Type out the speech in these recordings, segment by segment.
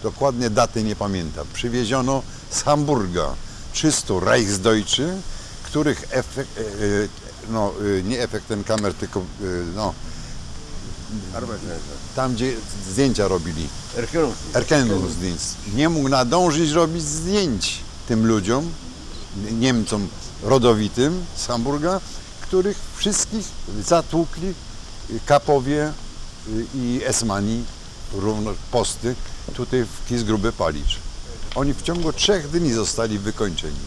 dokładnie daty nie pamiętam, przywieziono z Hamburga 300 Reichsdeutsche, których nie efektem kamer, tylko tam, gdzie zdjęcia robili. Erkennungsdienst. Nie mógł nadążyć robić zdjęć tym ludziom, Niemcom rodowitym z Hamburga, których wszystkich zatłukli kapowie i esmani, równo posty, tutaj w Kiesgrube Palicz. Oni w ciągu 3 dni zostali wykończeni.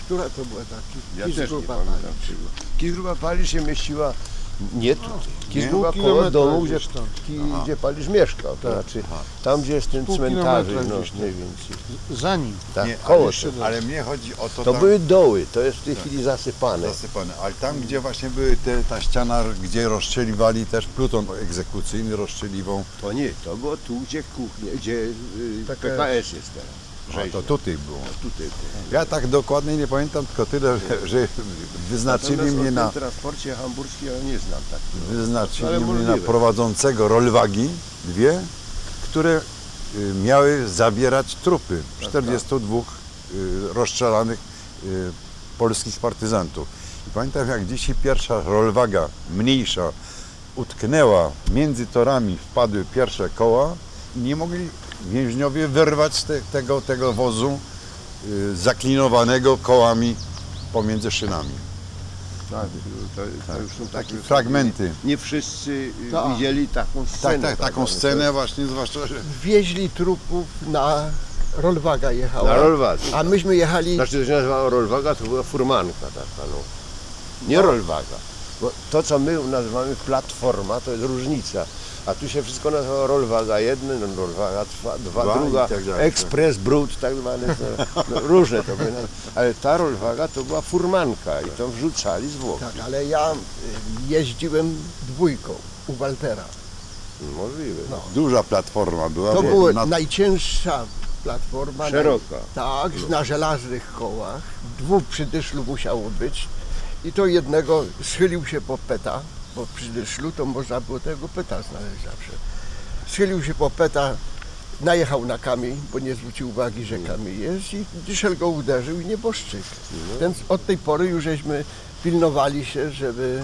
Która to była ta Ja też nie Kiesgruba pamiętam. Palicz? Kiesgruba Palicz się mieściła nie tutaj. Kiesgruba Pół koło kilometra domu, gdzieś tam. gdzie Palicz mieszkał. To znaczy tam, gdzie jest ten Pół cmentarz, kilometra no gdzieś tam. najwięcej. Za nim. Tak, Nie, koło ale, ale mnie chodzi o to, to tam, były doły, to jest w tej chwili zasypane. zasypane, ale tam, gdzie właśnie były ta ściana, gdzie rozstrzeliwali też pluton egzekucyjny, rozstrzeliwą, To nie, to było tu, gdzie kuchnia, gdzie PKS jest teraz. a to tutaj było. Tutaj było. Ja tak dokładnie nie pamiętam, tylko tyle, że wyznaczyli Natomiast mnie o na, tym transporcie hamburskim ja nie znam tak. wyznaczyli Ale mnie na możliwe. prowadzącego rollwagi, dwie, które miały zabierać trupy 42 rozstrzelanych polskich partyzantów. I pamiętam, jak dzisiaj pierwsza rollwaga, mniejsza, utknęła między torami, wpadły pierwsze koła i nie mogli więźniowie wyrwać z tego wozu zaklinowanego kołami pomiędzy szynami. Tak, to już są Takie fragmenty. Nie wszyscy Tak. widzieli taką scenę. Tak, taką prawda? scenę właśnie, zwłaszcza, że Wieźli trupów na Rollwaga jechała. Na rollwadze. A myśmy jechali, Znaczy, to się nazywało rollwaga, to była furmanka taka, no. Nie rollwaga. Bo to, co my nazywamy platforma, to jest różnica. A tu się wszystko nazywało rollwaga 1, rollwaga 2, Dwa druga, i tak dalej. ekspres, brud, tak zwany. No, różne to były. Ale ta rollwaga to była furmanka i to wrzucali zwłoki. tak, ale ja jeździłem dwójką u Waltera. Możliwe. No. duża platforma była. To bo była na- najcięższa platforma. Szeroka. Tak, na żelaznych kołach. 2 przy dyszlu musiało być. I to jednego schylił się po peta, bo przy dyszlu to można było tego peta znaleźć zawsze. Schylił się po peta, najechał na kamień, bo nie zwrócił uwagi, że kamień jest i dyszel go uderzył i nieboszczyk. Więc od tej pory już żeśmy pilnowali się, żeby...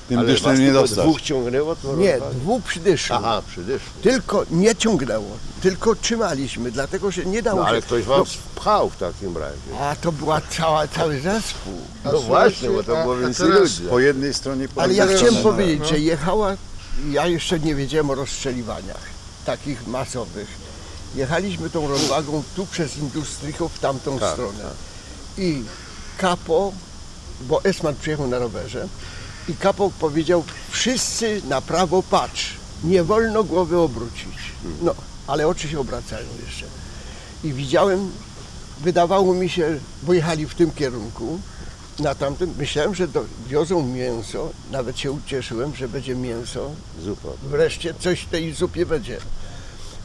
tym Ale dyszlem was nie tylko dostać. 2 ciągnęło to Nie, rollwaga? 2 przy dyszlu. Aha, przy dyszlu. Tylko nie ciągnęło, tylko trzymaliśmy, dlatego że nie dało No ale się... ktoś was pchał w takim razie. A to była cały zespół. No właśnie, bo to było więcej ludzi. Po jednej stronie, po Ale ja drugiej chciałem stronie. powiedzieć, że jechała, ja jeszcze nie wiedziałem o rozstrzeliwaniach takich masowych. Jechaliśmy tą rollwagą tu przez Industrichów w tamtą Tak, stronę. I kapo, bo Esman przyjechał na rowerze i kapo powiedział, wszyscy na prawo patrz, nie wolno głowy obrócić. No, ale oczy się obracają jeszcze. I widziałem, wydawało mi się, bo jechali w tym kierunku, na tamtym, myślałem, że wiozą mięso, nawet się ucieszyłem, że będzie mięso, Zupa. wreszcie coś w tej zupie będzie.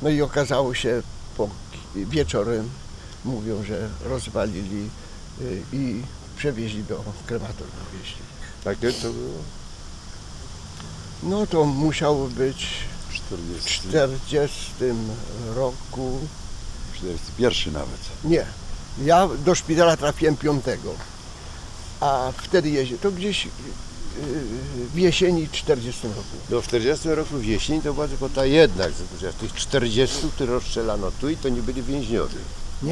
No i okazało się wieczorem, mówią, że rozwalili i przewieźli do krematorium. Takie to było? No to musiało być 40, w 40 roku, 41 nawet. nie, ja do szpitala trafiłem 5, a wtedy jeździłem, to gdzieś w jesieni 40 roku. No w 40 roku w jesieni to była tylko ta jedna egzekucja. Tych 40, które rozstrzelano tu i to nie byli więźniowie. Nie,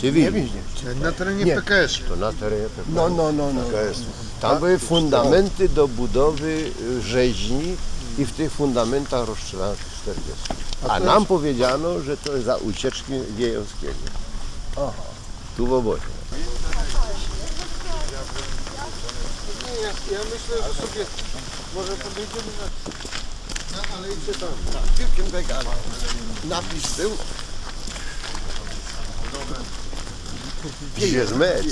Cywilni. nie więźniowie. Na terenie Nie. PKS. To na terenie PKS. No. Tam były fundamenty do budowy rzeźni i w tych fundamentach rozstrzelano tych 40. A nam powiedziano, że to jest za ucieczki Wiejowskiego. Aha. Tu w obozie. Ja myślę, że sobie może podejdziemy na alejce tam. Birkenwega. Napis był. Gdzie jest mecz?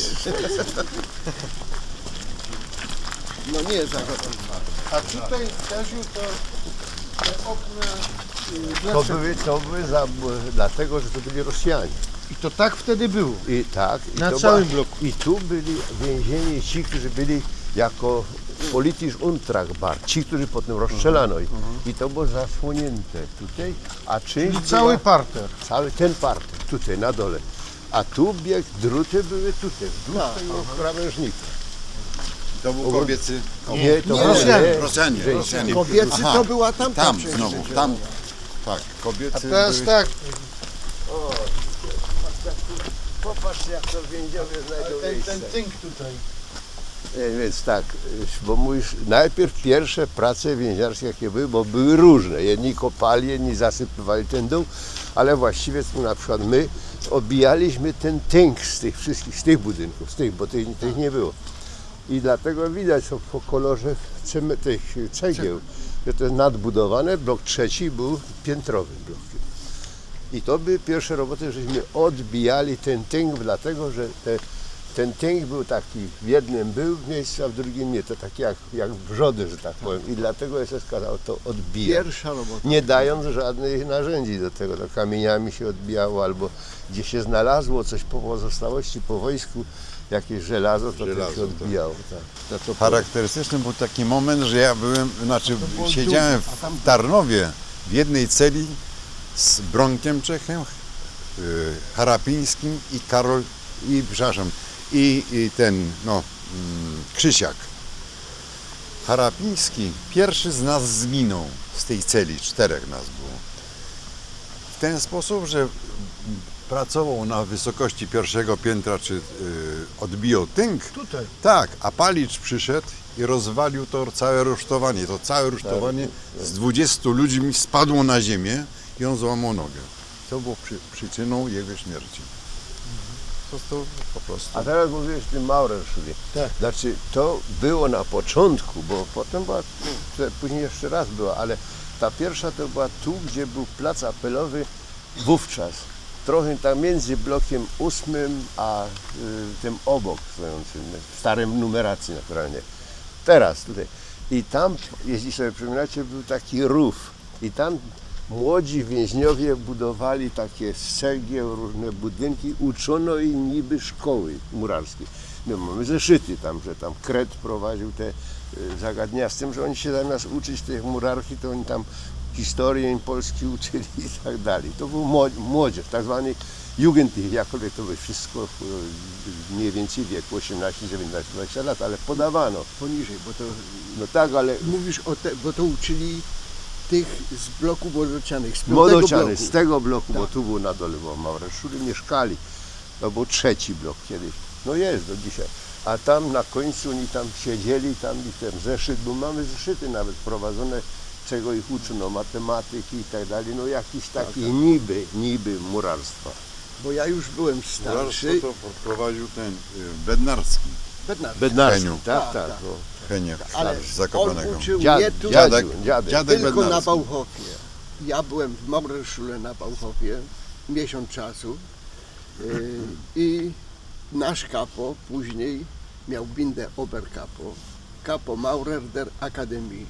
No nie jest zagotowy. A tutaj, Kaziu, to te okna... To były dlatego, że to byli Rosjanie. I to tak wtedy było. I tak. Na to całym bloku. I tu byli więzieni ci, którzy byli jako politisch untragbar, ci, którzy potem rozstrzelano ich. I to było zasłonięte tutaj, a część Cały była, parter. cały ten parter, tutaj na dole. A tu bieg, druty były tutaj, wzdłuż tego krawężnika. To był kobiecy. Nie, to nie, Rosjanie. Rosjanie. Kobiecy Aha, to była tamta tam część znowu, życiowa. tam. Tak, kobiety A teraz były... tak, Popatrz, jak to więźniowie znajdą ten tynk tutaj. Więc tak, bo mówisz, najpierw pierwsze prace więźniarskie jakie były, bo były różne. Jedni kopali, jedni zasypywali ten dół, ale właściwie na przykład my odbijaliśmy ten tynk z tych wszystkich, z tych budynków, z tych, bo tych nie było. I dlatego widać to po kolorze tych cegieł, że to jest nadbudowane, blok trzeci był piętrowy blok. I to były pierwsze roboty, żeśmy odbijali ten tynk, dlatego że ten tynk był taki, w jednym był miejscu, a w drugim nie. To tak jak wrzody, że tak powiem. I dlatego SS kazał to odbijać. Pierwsza robota. Nie dając żadnych narzędzi do tego. To kamieniami się odbijało, albo gdzie się znalazło coś po pozostałości, po wojsku, jakieś żelazo, to Żelazo, się odbijało. Tak. To Charakterystyczny był taki moment, że ja byłem, siedziałem w Tarnowie w jednej celi z Bronkiem Czechem, Harapińskim i i ten, Krzysiak. Harapiński pierwszy z nas zginął z tej celi, 4 nas było. W ten sposób, że pracował na wysokości pierwszego piętra, czy odbijał tynk. Tutaj. Tak, a Palicz przyszedł i rozwalił to całe rusztowanie. To całe rusztowanie z 20 ludzi mi spadło na ziemię i on złamał nogę. To było przyczyną jego śmierci. Po prostu. A teraz mówiłeś o tym Maurerschule. Tak. Znaczy to było na początku, bo potem była, później jeszcze raz była, ale ta pierwsza to była tu, gdzie był plac apelowy wówczas. Trochę tam między blokiem 8 a tym obok stojącym, w starym numeracji naturalnie. Teraz tutaj. I tam, jeśli sobie przypominacie, był taki rów. I tam młodzi więźniowie budowali takie z cegieł, różne budynki, uczono ich niby szkoły murarskiej. My mamy zeszyty tam, że tam Kret prowadził te zagadnienia, z tym, że oni się zamiast uczyć tej murarki, to oni tam historię Polski uczyli i tak dalej. To był młodzież, tak zwany Jugendlich, jakkolwiek to by wszystko mniej więcej wieku 18, 19, 20 lat, ale podawano. Poniżej, bo to No tak, ale mówisz bo to uczyli tych z bloku Młodocianych, z piątego Młodociany, bloku. z tego bloku, bo tu był na dole, bo Maurerschule mieszkali. To był trzeci blok kiedyś. No jest do dzisiaj. A tam na końcu oni tam siedzieli, tam i ten zeszyt, bo mamy zeszyty nawet prowadzone, czego ich uczono, matematyki i tak dalej, no jakiś taki niby murarstwa. Bo ja już byłem starszy. To prowadził ten Bednarski, Bednarski, Heniu. tak, Tak, tak. tak. No. Heniek Ale z on Zakopanego. uczył Dziad- nie tu, dziadek. Dziadek tylko na Bednarski. Bauhofie. Ja byłem w Maurerschule na Bauhofie miesiąc czasu i nasz kapo później miał bindę Oberkapo, Kapo Maurer der Akademii.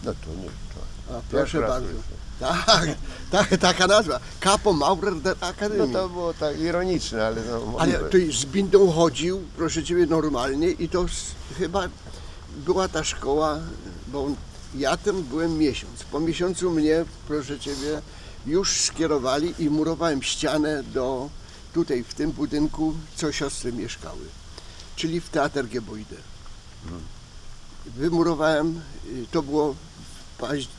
No to nie. To. A proszę raz bardzo. słyszę. Tak, taka nazwa. Kapo Maurer der No Akademii. to było tak ironiczne, ale no Ale możliwe. to z bindą chodził, proszę Ciebie, normalnie i to chyba była ta szkoła, bo ja tam byłem miesiąc. Po miesiącu mnie, proszę Ciebie, już skierowali i murowałem ścianę tutaj w tym budynku, co siostry mieszkały, czyli w Teatr Gebäude. Wymurowałem, to było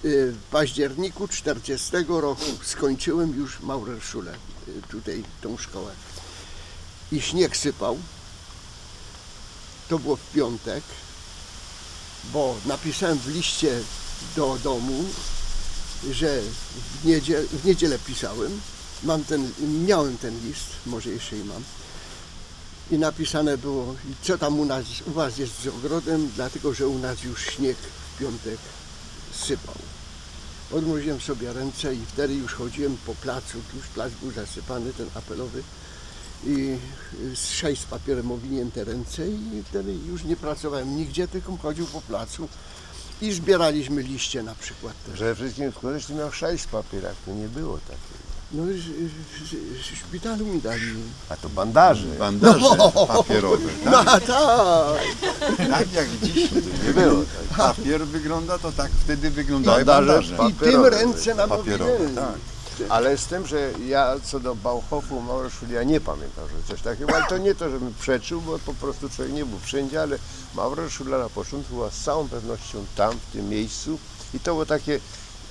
w październiku 40 roku, skończyłem już Maurerschule, tutaj tą szkołę. I śnieg sypał, to było w piątek, bo napisałem w liście do domu, że w niedzielę pisałem, miałem ten list, może jeszcze i mam, i napisane było, co tam u was jest z ogrodem, dlatego że u nas już śnieg w piątek sypał. Odmroziłem sobie ręce i wtedy już chodziłem po placu, już plac był zasypany, ten apelowy, i 6 z papierem owinięte ręce i wtedy już nie pracowałem nigdzie, tylko chodził po placu i zbieraliśmy liście na przykład też. Przede wszystkim ktoś miał 6 papierach, to nie było takiego. No w szpitalu mi dali. A to bandaże. Bandaże papierowe. No Tak, tak. tak jak dziś nie było. Papier wygląda, to tak wtedy wyglądały Bandaże bandaże. I tym papierowe. ręce na Papierowe, nowinę. tak. Ale z tym, że ja co do Bauhofu, Mauerschule, ja nie pamiętam, że coś takiego, ale to nie to, żebym przeczył, bo po prostu człowiek nie był wszędzie, ale Mauerschule na początku była z całą pewnością tam, w tym miejscu i to było takie,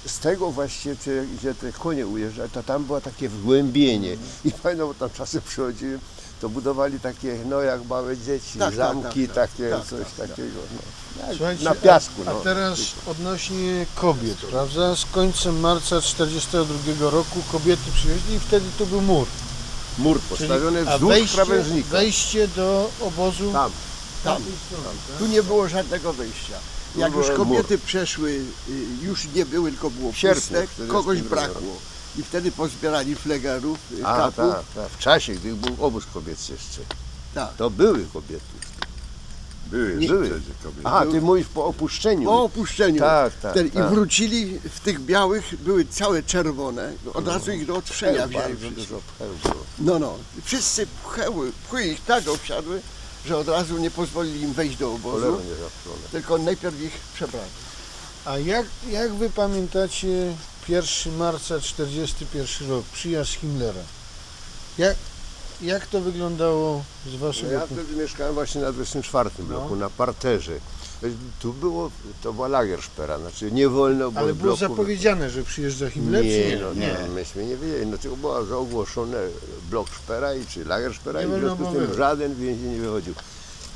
z tego właśnie, gdzie te konie ujeżdżały, to tam było takie wgłębienie i pamiętam, bo tam czasem przychodziłem, to budowali takie, no jak małe dzieci, Tak, zamki tak, takie, tak, coś tak, takiego, no. Jak Słuchajcie, na piasku, a no. teraz odnośnie kobiet, prawda? Z końcem marca 1942 roku kobiety przywieźli i wtedy tu był mur. Mur Czyli- postawiony a wzdłuż krawężnika. wejście do obozu Tam. Tam. Tu nie było żadnego wyjścia. Jak już kobiety przeszły, już nie były, tylko było W sierpniu, puste, 42 kogoś roku. brakło. I wtedy pozbierali flegerów, A, kapów. tak. W czasie, gdy był obóz kobiecy jeszcze. Tak. To były kobiety. Były, Były. wtedy kobiety. Aha, ty mówisz po opuszczeniu. Po opuszczeniu. Tak. I wrócili w tych białych, były całe czerwone. Od razu ich do otrzenia wzięli. Bardzo wszyscy. dużo pcheł było. No. Wszyscy pchły ich tak obsiadły, że od razu nie pozwolili im wejść do obozu, Cholerą nie zaprzone. tylko najpierw ich przebrali. A jak wy pamiętacie 1 marca 1941 rok, przyjazd Himmlera? Jak to wyglądało z No waszego ja punktu? wtedy mieszkałem właśnie na 24 bloku, na parterze. Tu było, to była Lagerszpera, znaczy nie wolno było Ale w było bloku... zapowiedziane, że przyjeżdża Himmler, czy Nie, nie? no Nie. to myśmy nie wiedzieli. No tylko było że ogłoszone blok Szpera i czy Lagerszpera Nie i w wolno związku z było tym żaden więzień nie wychodził.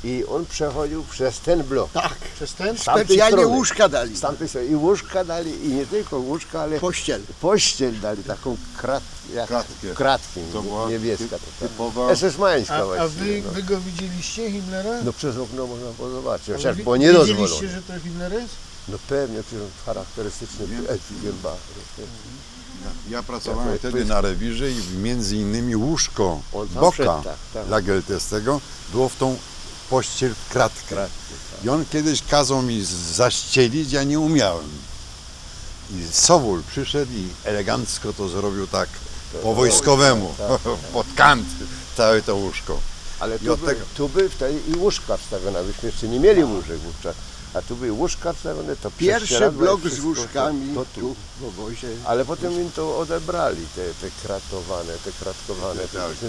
I on przechodził przez ten blok. Tak, Przez ten? Z tamtej specjalnie strony. łóżka dali. Z tamtej strony. I łóżka dali, i nie tylko łóżka, ale Pościel. pościel dali, taką Kratkę. kratkę To była niebieska. typowa... SS-mańska A właściwie. wy go widzieliście, Himmlera? No przez okno można było zobaczyć, Ale chociaż wi- było niedozwolone. Wiedzieliście, że to Himmler jest? No pewnie, przecież charakterystyczny gęba. Ja pracowałem wtedy na rewirze i między innymi łóżko On tam Boka wszedł, tak. Lageltestego było w tą pościel w kratkę. I on kiedyś kazał mi zaścielić, ja nie umiałem. I Sowul przyszedł i elegancko to zrobił tak po wojskowemu, pod kant całe to łóżko. Ale I od tego- tu były wtedy i łóżka wstawione, byśmy jeszcze nie mieli łóżek wówczas. A tu były łóżka wstawione, to Pierwszy prześcieradła i blok z wszystko, łóżkami to tu w obozie. Ale potem im to odebrali, te kratowane, te kratkowane.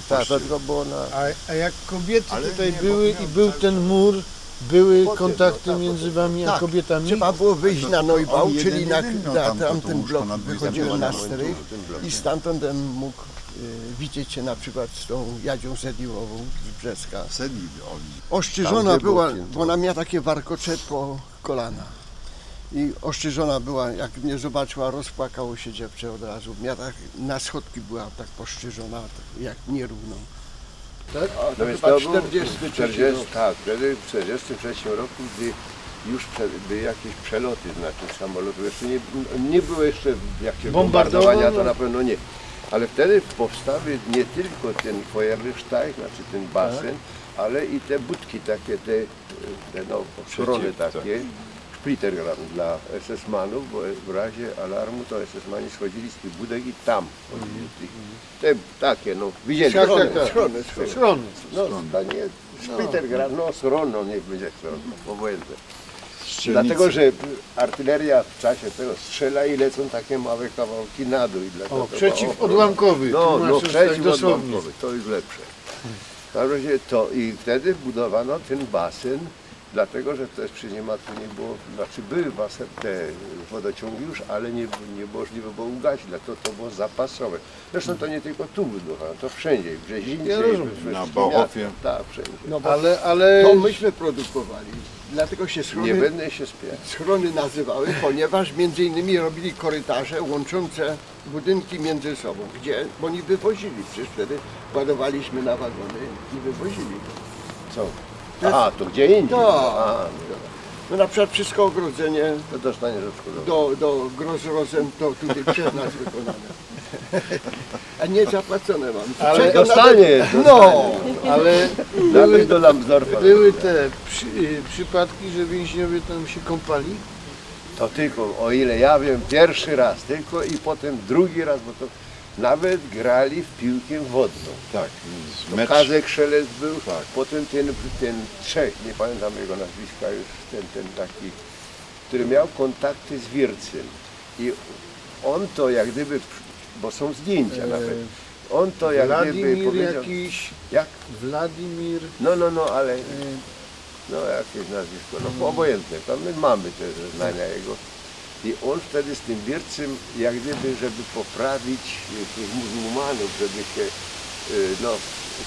Tak, To tylko było na... A jak kobiety Ale tutaj nie, były bo miał i był cały ten mur, były Potem, kontakty no, tak, między wami a Tak, kobietami? Trzeba było wyjść na Neubau, on czyli na jeden miał tam to tamten łóżko blok. na 20 Wychodziłem na metrów. strych Ten blok. i stamtąd mógł widzieć się na przykład z tą Jadzią Zediłową z Brzeska. Sedli oni. Oszczyżona Tam, gdzie była, bokiem, bo ona miała takie warkocze po kolana. I oszczyżona była, jak mnie zobaczyła, rozpłakało się dziewczę od razu. Miała tak, na schodki była tak poszczyżona, tak jak nierówną. Tak? A, to więc chyba to był 43 rok. Tak, wtedy w 1943 roku, gdy już były jakieś przeloty, znaczy samolotów, jeszcze nie było jeszcze jakieś bombardowania, to na pewno nie. Ale wtedy powstały nie tylko ten Feuerwehrsteig, znaczy ten basen, ale i te budki takie, te ochrony takie, Splittergraben dla SS-manów, bo w razie alarmu to SS-mani schodzili z tych budek i tam chodzili. Te takie, no, widzieli. Schrony. Schrony. No, to nie Splittergraben, no, schron, no niech będzie schron, powojenne. Dlatego, że artyleria w czasie tego strzela i lecą takie małe kawałki na dół. I dlatego O, przeciwodłamkowy. No, tłumacząc tak dosłownie. przeciwodłamkowy, to jest lepsze. W każdym razie to i wtedy budowano ten basen, dlatego, że też przy Niematu nie było, znaczy były basen, te wodociągi już, ale nie możliwe było ugasić, dlatego to było zapasowe. Zresztą to nie tylko tu budowano, to wszędzie, w Brzezińcu, Ja rozumiem. Na Bauhofie. Tak, wszędzie. No bo Ale to myśmy produkowali. Dlatego się Nie schrony, będę się spiać. schrony nazywały, ponieważ między innymi robili korytarze łączące budynki między sobą. Gdzie? Bo oni wywozili. Przecież wtedy ładowaliśmy na wagony i wywozili. Co? Aha, to gdzie indziej. Tak. A, No na przykład wszystko ogrodzenie to dostaniesz odszkodowanie. do Grossrosen to tutaj przez nas wykonane. A nie zapłacone mam. Ale Czekam na dostanie, No! ale Nawet do Lambsdorfa. były te przypadki, że więźniowie tam się kąpali? To tylko, o ile ja wiem, pierwszy raz tylko i potem drugi raz, bo to nawet grali w piłkę wodną. Tak, To Kazek Szelest był, potem ten Czech, nie pamiętam jego nazwiska już, ten taki, który miał kontakty z Wiercem. I on to jak gdyby, bo są zdjęcia nawet, on to jak gdyby Władimir powiedział... jakiś, Jak? Władimir, No, ale... No jakieś nazwisko, no obojętne, tam my mamy te zeznania jego. I on wtedy z tym Wiercem, jak gdyby, żeby poprawić tych muzułmanów, żeby się, no,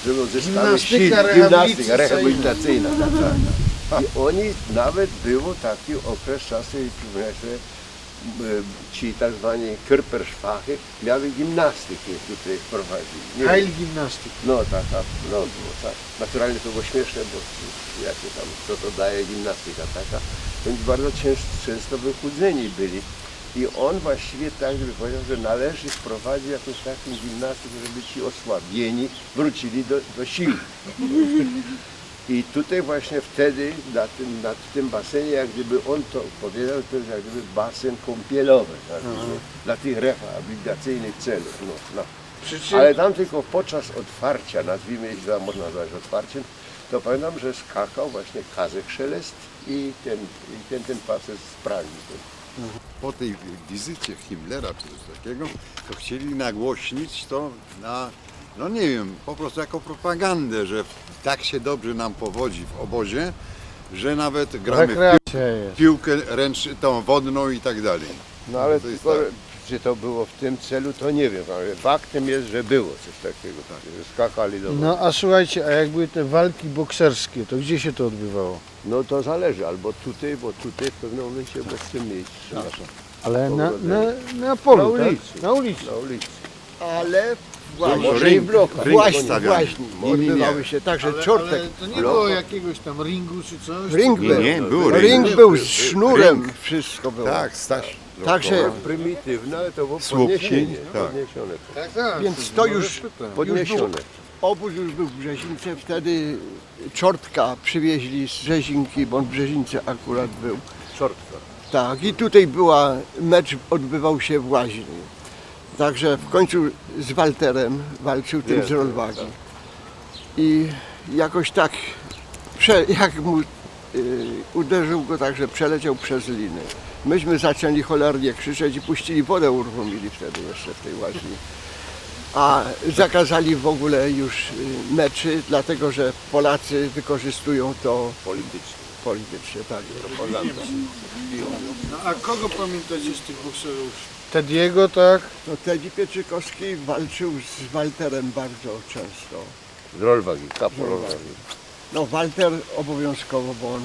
żeby odzyskały siły, gimnastyka rehabilitacyjna. Tak. I oni, nawet było taki okres czasu, że ci tak zwani Körperschwache miały gimnastykę tutaj prowadzili. Nie Heil wiem. gimnastyk. No tak, no było tak. Naturalnie to było śmieszne, bo jakie tam, co to daje gimnastyka taka. Więc bardzo często wychudzeni byli. I on właściwie tak, żeby powiedział, że należy wprowadzić jakąś taką gimnastykę, żeby ci osłabieni wrócili do sił. I tutaj właśnie wtedy na tym basenie, jak gdyby on to powiedział, to jest jak gdyby basen kąpielowy, tak, dla tych rehabilitacyjnych celów. No. Ale tam tylko podczas otwarcia, nazwijmy, jeśli to można nazwać otwarciem, to pamiętam, że skakał właśnie Kazek Szelest i ten facet z Pragi. Po tej wizycie Himmlera czy coś takiego, to chcieli nagłośnić to na, no nie wiem, po prostu jako propagandę, że tak się dobrze nam powodzi w obozie, że nawet gramy w Rekreacja jest. piłkę ręczną, tą wodną i tak dalej. No ale To jest tylko, tak. czy to było w tym celu, to nie wiem, ale faktem jest, że było coś takiego, że skakali do wody. No a słuchajcie, a jak były te walki bokserskie, to gdzie się to odbywało? No to zależy, albo tutaj, bo tutaj w pewnym momencie było w tym miejscu. Ale na Na polu, tak? ulicy. Na ulicy. Na ulicy. Ale Może i w blokach. właśnie stawiali. odbywały się, także czortek. to nie było jakiegoś tam ringu czy coś? Ring Nie, był, nie, był ring ring. był z sznurem, wszystko było. Tak, Staś. Także, Prymitywne, ale to było Słupki, podniesienie. tak. Podniesione. Tak. Więc to już, Podniesione. obóz już był w Brzezince, wtedy czortka przywieźli z Brzezinki, bo on w Brzezince akurat był. Czortka. Tak, i tutaj mecz odbywał się w Łaźni. Także w końcu z Walterem walczył tym z Rolwagi. I jakoś tak, jak mu uderzył go tak, że przeleciał przez liny. Myśmy zaczęli cholernie krzyczeć i puścili wodę, uruchomili wtedy jeszcze w tej Łaźni. A zakazali w ogóle już meczy, dlatego że Polacy wykorzystują to politycznie, tak. No, a kogo pamiętacie z tych bokserów? Tediego, tak? No, Teddy Pieczykowski walczył z Walterem bardzo często. Z Rolwagi, kapo Rolwagi. No Walter obowiązkowo, bo on...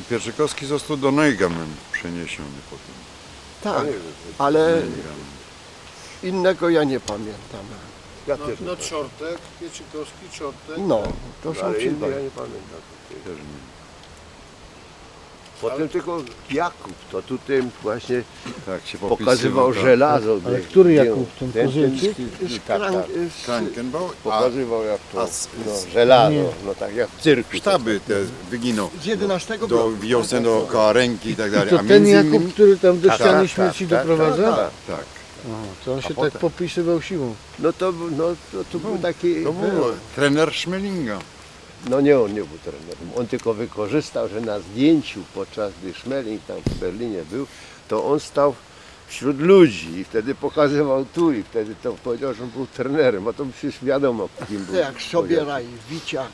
Pieczykowski został do Neugamen przeniesiony potem. Tak, ale innego ja nie pamiętam. Ja też No Czortek, Pieczykowski, Czortek. No, to są ale ci inny dwaj. ja nie pamiętam. Też nie. Potem tylko Jakub, to tutaj właśnie Tak się pokazywał popisywał, żelazo. Ale który Jakub? Ten Kozielczyk? Tak, tak. Krankenbau, a Pokazywał jak to, a żelazo, nie. no tak jak w cyrku. sztaby te wyginął. Z 11 Do bloku. wiosny dookoła ręki i tak dalej. To A ten między Jakub, innymi, który tam do Tak, ściany tak, śmierci tak, doprowadza? tak, tak, Aha, to on się tak potem? popisywał siłą. No to był taki, to był trener Szmelinga. no nie, on nie był trenerem, on tylko wykorzystał, że na zdjęciu, podczas gdy Schmeling tam w Berlinie był, to on stał wśród ludzi i wtedy pokazywał tu i wtedy to powiedział, że on był trenerem, a to przecież wiadomo kim był. Jak Sobieraj, Wiciak.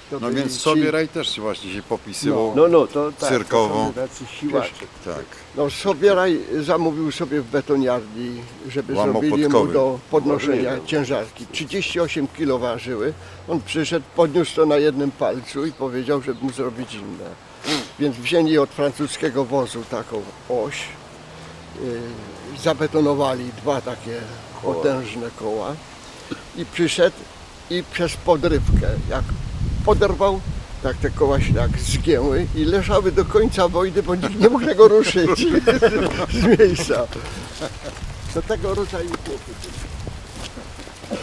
to No byli więc ci- Sobieraj też właśnie się popisywał. No to tak, Cyrkową. to są tacy siłacze. Tak. No Sobieraj zamówił sobie w betoniarni, żeby Łamał zrobili mu podkowy. do podnoszenia ciężarki. 38 kg ważyły. On przyszedł, podniósł to na jednym palcu i powiedział, żeby mu zrobić inne. Więc wzięli od francuskiego wozu taką oś, zabetonowali dwa takie potężne koła i przyszedł i przez podrywkę, jak poderwał, tak te koła się tak zgięły i leżały do końca wojny, bo nikt nie mógł tego ruszyć z miejsca. To tego rodzaju chłopy byli.